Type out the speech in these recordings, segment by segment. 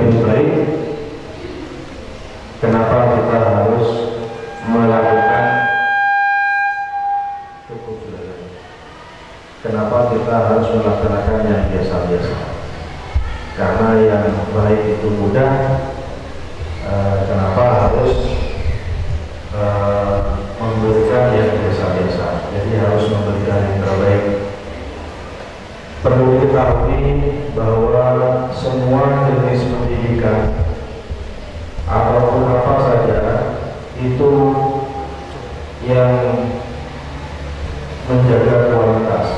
lebih baik, kenapa kita harus melakukan melaksanakan yang biasa-biasa? Karena yang baik itu mudah, kenapa harus memberikan yang biasa-biasa? Jadi harus memberikan yang terbaik. Perlu diketahui bahwa semua jenis pendidikan ataupun apa saja itu yang menjaga kualitas.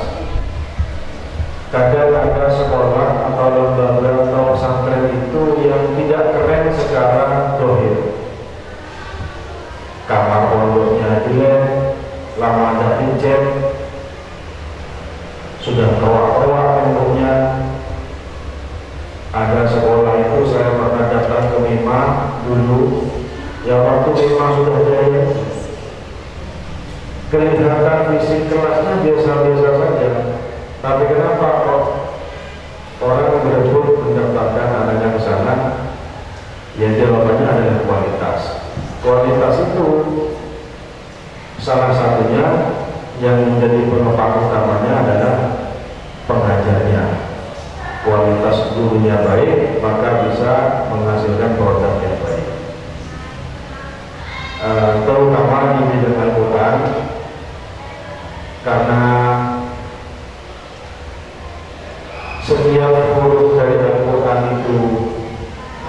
Kadang ada sekolah atau lembaga atau pesantren itu yang tidak keren secara dohir. Kamar pondoknya jelek, lama ada dicat, sudah keruak-keruak bentuknya. Ada sekolah itu saya pernah datang ke Mima dulu, ya waktu Mima sudah jaya, kelihatan fisik kelasnya biasa-biasa saja. Tapi kenapa kok orang berebut mendaftarkan anaknya ke sana? Ya jawabannya adalah kualitas. Kualitas itu salah satunya yang menjadi penopang utamanya adalah pengajarnya. Kualitas gurunya baik, maka bisa menghasilkan produk yang baik. Terutama di bidang Al-Quran, karena setiap huruf dari Al-Quran itu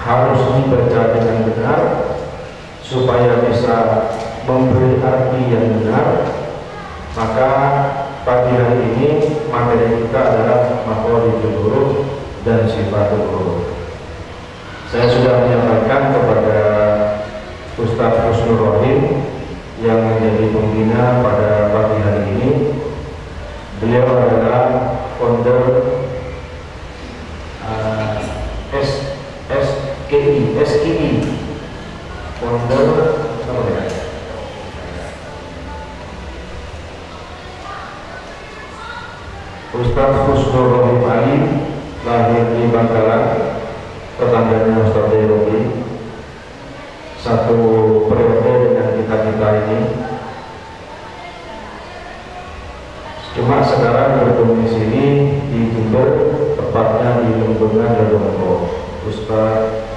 harus dibaca dengan benar supaya bisa memberi arti yang benar. Maka pagi hari ini materi kita adalah maqalidul huruf dan sifatul huruf. Saya sudah menyampaikan kepada Ustaz Husnul Rohim yang menjadi pembina pada pagi hari ini. Beliau adalah founder SKI, founder apa ya? Ustaz Husnul Rohim Ali lahir di Bangkalan, tetangganya Ustaz Derogi. Satu periode dengan kita ini. Cuma sekarang berdomisili di Jember, tepatnya di lingkungan Ledongko. Ustaz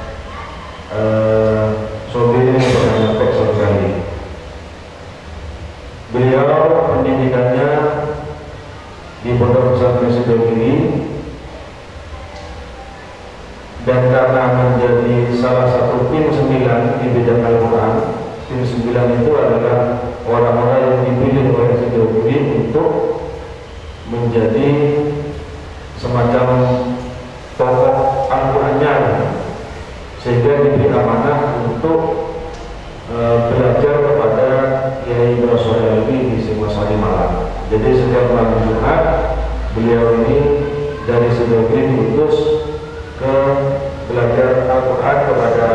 Sobir pernah nyampe sekali. Beliau pendidikannya di Pondok Pesantren Sidogiri, dan karena menjadi salah satu tim 9 di bidang Al-Quran. Tim 9 itu adalah orang-orang yang dipilih oleh Sidogiri untuk menjadi semacam tokoh Al-Qurannya, sehingga diberi amanah untuk belajar kepada Kiai Brosol di Singosari Malang. Jadi setiap malam Jumat beliau ini dari Sidogiri diutus ke belajar Al-Quran kepada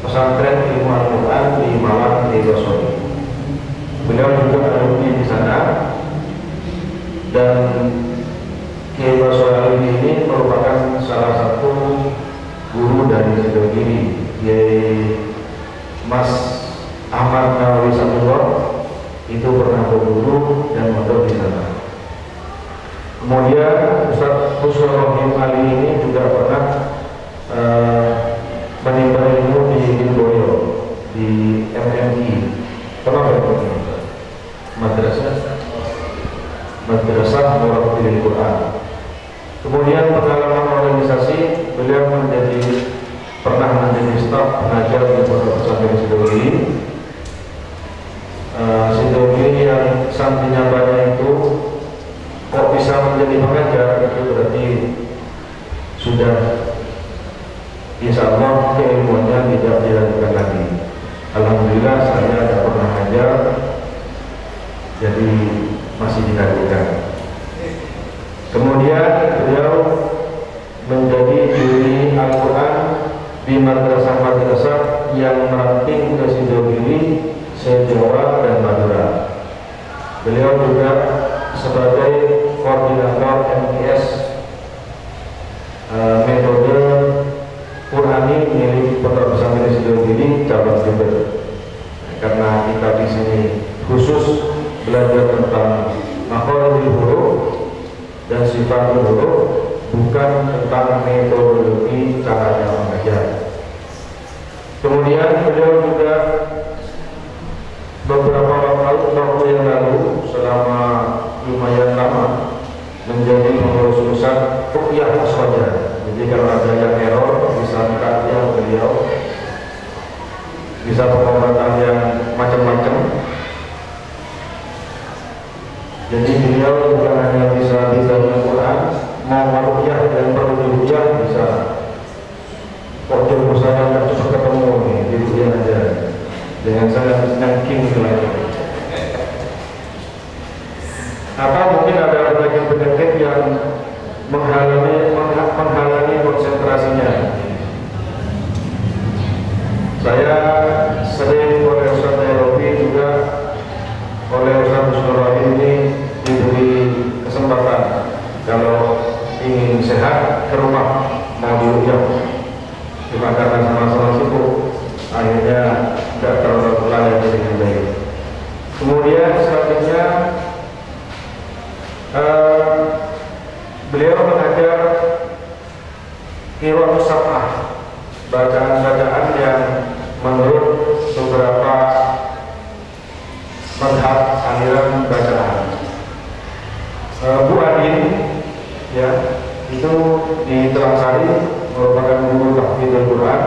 pesantren ilmu Al-Quran di Malang di Brosol. Beliau juga alumni di sana, dan Kiai Brosol ini merupakan salah satu guru dari Sidogiri. Kiai Mas Ahmad Nawawi Satullah itu pernah berguru dan mondok di sana. Kemudian Ustaz Husnul Rohim Ali ini juga pernah menimba ilmu di Lirboyo, di MMI. Kenapa itu? Madrasah Murattilil Quran. Kemudian pengalaman organisasi, beliau pernah menjadi staf pengajar di Pondok Pesantren Sidogiri. Sidogiri yang santrinya banyak itu kok bisa menjadi pengajar, itu berarti sudah insya Allah keilmuannya tidak diragukan lagi. Alhamdulillah saya tidak pernah mengajar, jadi masih diragukan. Kemudian beliau menjadi juri Al-Quran di madrasah-madrasah yang meranting ke Sidogiri, se-Jawa dan Madura. Beliau juga sebagai koordinator MTS metode Quran cabang Jember. Karena kita di sini khusus belajar tentang makhlukul huruf dan sifatul huruf, bukan tentang metodologi caranya mengajar. Kemudian beliau juga beberapa waktu yang lalu, selama lumayan lama, menjadi pengurus pusat ruqyah aswaja. Jadi kalau ada yang error bisa minta yang beliau, bisa pengobatan yang macam-macam. Jadi beliau bukan hanya bisa Al-Quran, mau ruqyah dan perlu diruqyah bisa. Kok jauh saya nggak cepat ketemu nih, di ruqyah aja dengan saya nyangking lagi. Atau mungkin ada penyakit-penyakit yang menghalangi konsentrasinya. Saya sering oleh Ustaz Nairobi juga oleh Ustaz Musnurrahim ini diberi kesempatan kalau ingin sehat ke rumah mau diruqyah. Cuma karena sama-sama sibuk, akhirnya tidak terlayani dengan baik. Kemudian selanjutnya beliau mengajar qira'atus sab'ah, bacaan-bacaan yang menurut beberapa mazhab aliran bacaan. Bu Adin ya, itu di Terangsari merupakan guru tahfidzul Quran,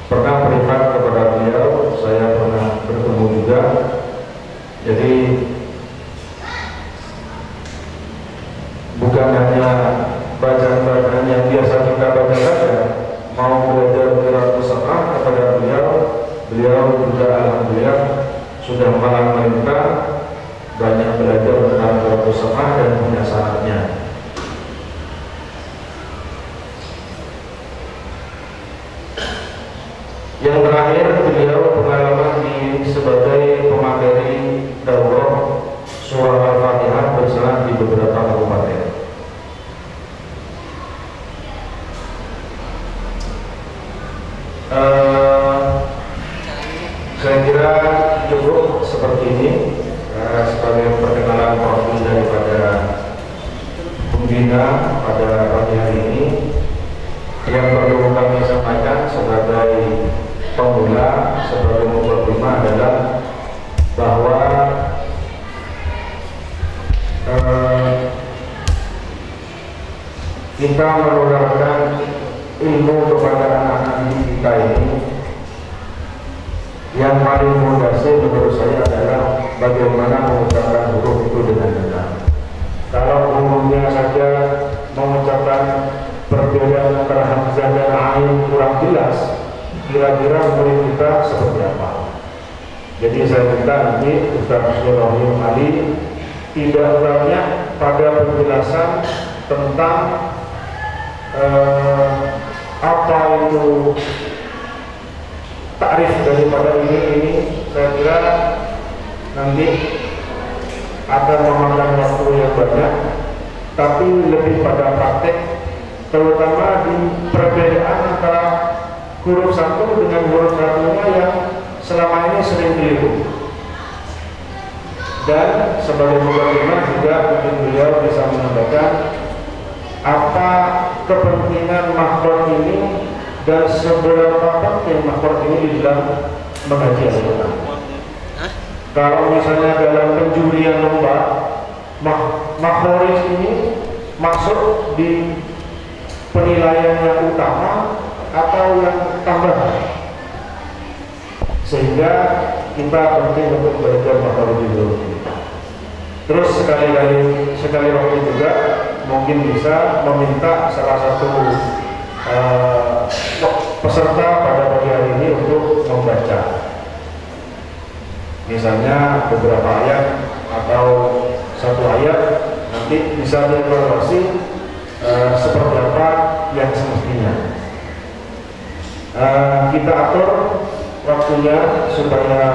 pernah privat kepada beliau, saya pernah bertemu juga. Jadi bukan hanya bacaan-bacaan yang biasa kita baca saja, mau belajar qira'atus sab'ah kepada beliau juga alhamdulillah sudah malang melintang, banyak belajar tentang qira'atus sab'ah dan punya syaratnya. Yang terakhir, beliau pengalaman sebagai pemateri daurah surah Al-Fatihah berselang di beberapa kabupaten. Saya kira cukup seperti ini sebagai perkenalan profil daripada pembina pada pagi hari ini. Yang perlu kami sampaikan sebagai pemula, sebagai mukadimah adalah bahwa kita menularkan ilmu kepada anak-anak didik kita ini, yang paling mendasar menurut saya adalah bagaimana mengucapkan huruf itu dengan benar. Kalau umumnya saja mengucapkan perbedaan antara hamzah dan ain kurang jelas, kira-kira murid kita seperti apa? Jadi saya minta nanti Ustaz Musnurrahim Ali tidak banyak pada penjelasan tentang apa itu takrif daripada ini. Saya kira nanti akan memakan waktu yang banyak, tapi lebih pada praktek, terutama di perbedaan antara huruf satu dengan huruf satunya yang selama ini sering keliru. Dan sebagai mukadimah juga mungkin beliau bisa menambahkan apa kepentingan makhraj ini dan seberapa penting makhraj ini di dalam mengaji Al-Quran. Kalau misalnya dalam penjurian lomba, makhraj ini masuk di penilaian yang utama atau yang tambahan, sehingga kita penting untuk belajar makhraj dulu. Terus sekali waktu juga mungkin bisa meminta salah satu peserta pada pagi hari ini untuk membaca, misalnya beberapa ayat atau satu ayat, nanti bisa dievaluasi seperti apa yang semestinya. Kita atur waktunya supaya